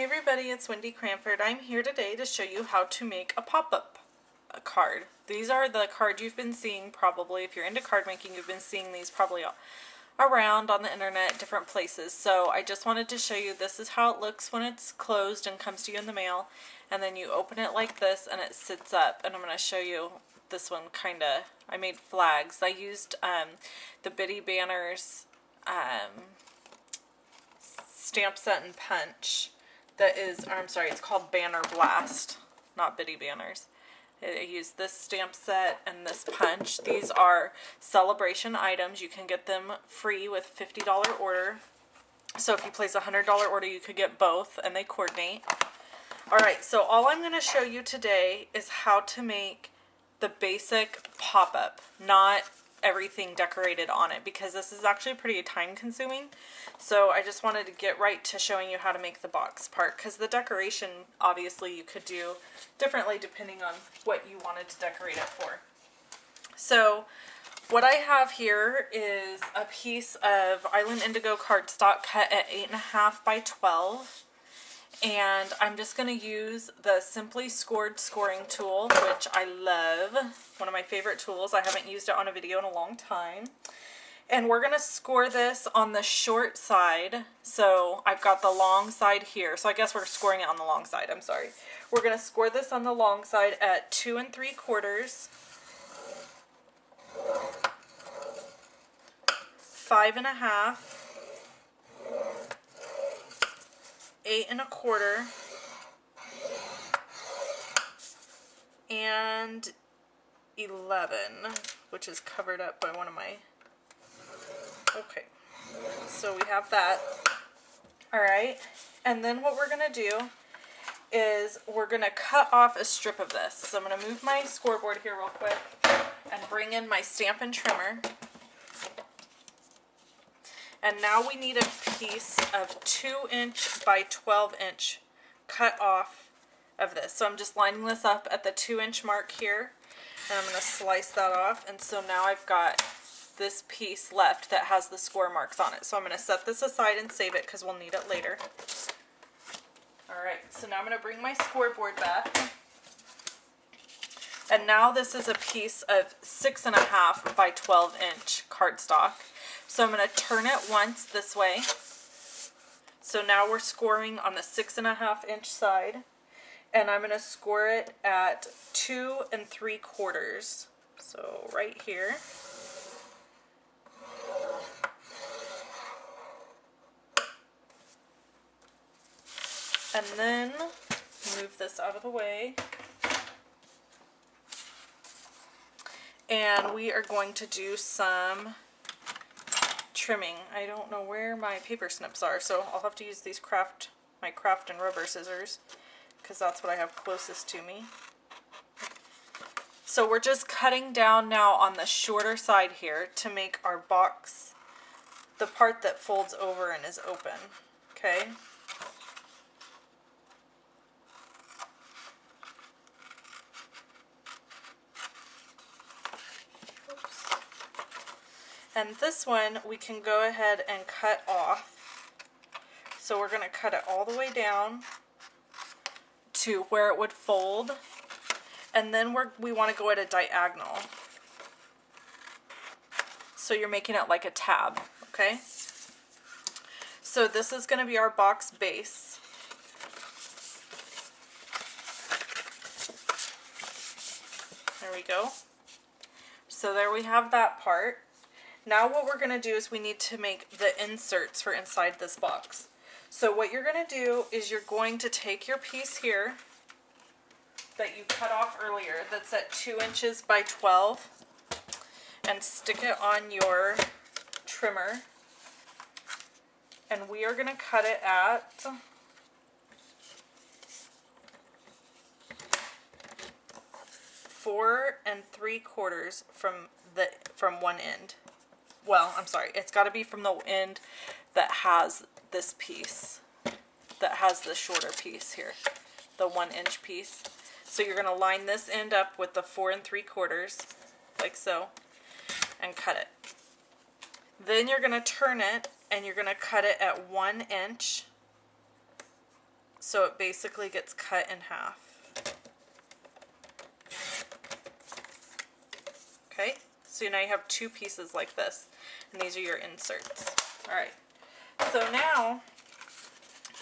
Hey everybody, it's Wendy Cranford. I'm here today to show you how to make a pop-up card. These are the cards you've been seeing probably. If you're into card making, you've been seeing these probably around on the internet, different places. So I just wanted to show you this is how it looks when it's closed and comes to you in the mail. And then you open it like this and it sits up. And I'm going to show you this one I made flags. I used the Bitty Banners stamp set and punch. It's called Banner Blast, not Bitty Banners. I used this stamp set and this punch. These are celebration items. You can get them free with $50 order. So if you place a $100 order, you could get both, and they coordinate. Alright, so all I'm going to show you today is how to make the basic pop-up, not everything decorated on it, because this is actually pretty time consuming. So I just wanted to get right to showing you how to make the box part, because the decoration obviously you could do differently depending on what you wanted to decorate it for. So what I have here is a piece of Island Indigo cardstock cut at 8.5 by 12. And I'm just going to use the Simply Scored scoring tool, which I love. One of my favorite tools. I haven't used it on a video in a long time. And we're going to score this on the short side. So I've got the long side here. So I guess we're scoring it on the long side. I'm sorry. We're going to score this on the long side at 2 3/4, 5 1/2, 8 1/4, and 11, which is covered up by one of my, okay, so we have that. Alright, and then what we're going to do is we're going to cut off a strip of this. So I'm going to move my scoreboard here real quick and bring in my Stampin' Trimmer. And now we need a piece of 2" by 12" cut off of this. So I'm just lining this up at the 2" mark here, and I'm going to slice that off. And so now I've got this piece left that has the score marks on it. So I'm going to set this aside and save it because we'll need it later. Alright, so now I'm going to bring my scoreboard back. And now this is a piece of 6.5 by 12" cardstock. So I'm going to turn it once this way. So now we're scoring on the 6.5" side. And I'm going to score it at 2 3/4. So right here. And then move this out of the way. And we are going to do some trimming. I don't know where my paper snips are, so I'll have to use these my craft and rubber scissors, because that's what I have closest to me. So we're just cutting down now on the shorter side here to make our box the part that folds over and is open. Okay. And this one we can go ahead and cut off. So we're going to cut it all the way down to where it would fold. And then we want to go at a diagonal. So you're making it like a tab, okay? So this is going to be our box base. There we go. So there we have that part. Now what we're going to do is we need to make the inserts for inside this box. So what you're going to do is you're going to take your piece here that you cut off earlier that's at 2" by 12 and stick it on your trimmer. And we are going to cut it at 4 3/4 from one end. Well, I'm sorry, it's got to be from the end that has this piece, that has the shorter piece here, the 1" piece. So you're going to line this end up with the 4 3/4, like so, and cut it. Then you're going to turn it and you're going to cut it at 1 inch So it basically gets cut in half. Okay, so now you have two pieces like this, and these are your inserts. All right, so now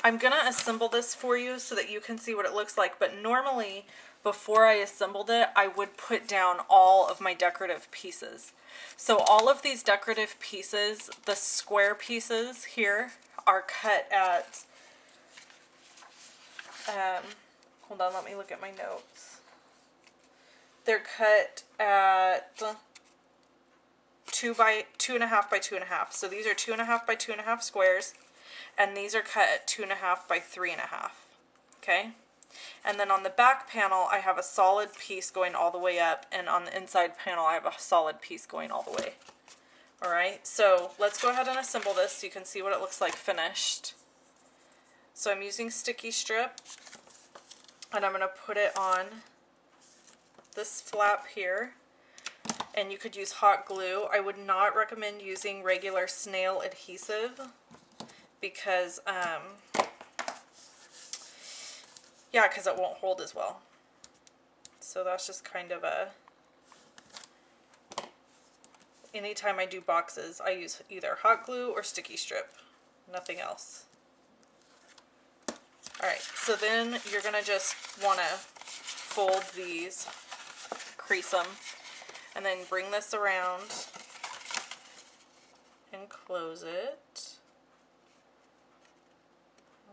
I'm gonna assemble this for you so that you can see what it looks like, but normally before I assembled it, I would put down all of my decorative pieces. So all of these decorative pieces, the square pieces here, are cut at, hold on, let me look at my notes. They're cut at 2.5 by 2.5. So these are 2.5 by 2.5 squares, and these are cut at 2.5 by 3.5. Okay, and then on the back panel I have a solid piece going all the way up, and on the inside panel I have a solid piece going all the way. All right, so let's go ahead and assemble this so you can see what it looks like finished. So I'm using sticky strip, and I'm going to put it on this flap here, and you could use hot glue. I would not recommend using regular snail adhesive because yeah, because it won't hold as well. So that's just kind of a, anytime I do boxes I use either hot glue or sticky strip, nothing else. Alright, so then you're going to just want to fold these, crease them, and then bring this around and close it.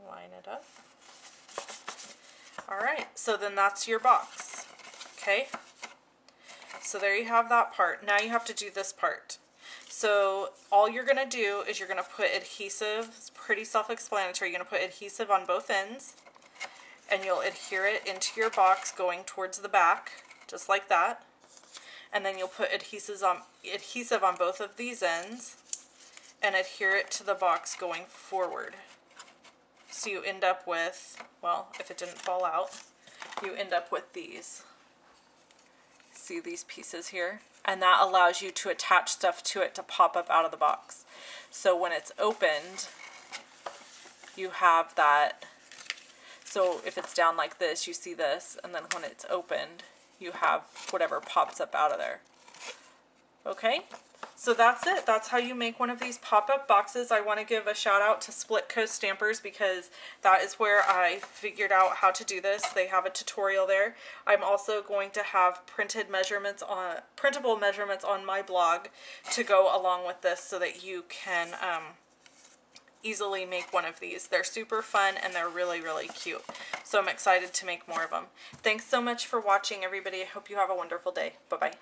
Line it up. Alright, so then that's your box. Okay? So there you have that part. Now you have to do this part. So all you're going to do is you're going to put adhesive. It's pretty self-explanatory. You're going to put adhesive on both ends, and you'll adhere it into your box going towards the back, just like that. And then you'll put adhesive on both of these ends and adhere it to the box going forward. So you end up with, well, if it didn't fall out, you end up with these. See these pieces here? And that allows you to attach stuff to it to pop up out of the box. So when it's opened, you have that. So if it's down like this, you see this, and then when it's opened, you have whatever pops up out of there. Okay? So that's it. That's how you make one of these pop-up boxes. I want to give a shout out to Split Coast Stampers because that is where I figured out how to do this. They have a tutorial there. I'm also going to have printable measurements on my blog to go along with this so that you can easily make one of these. They're super fun and they're really, really cute. So I'm excited to make more of them. Thanks so much for watching, everybody. I hope you have a wonderful day. Bye-bye.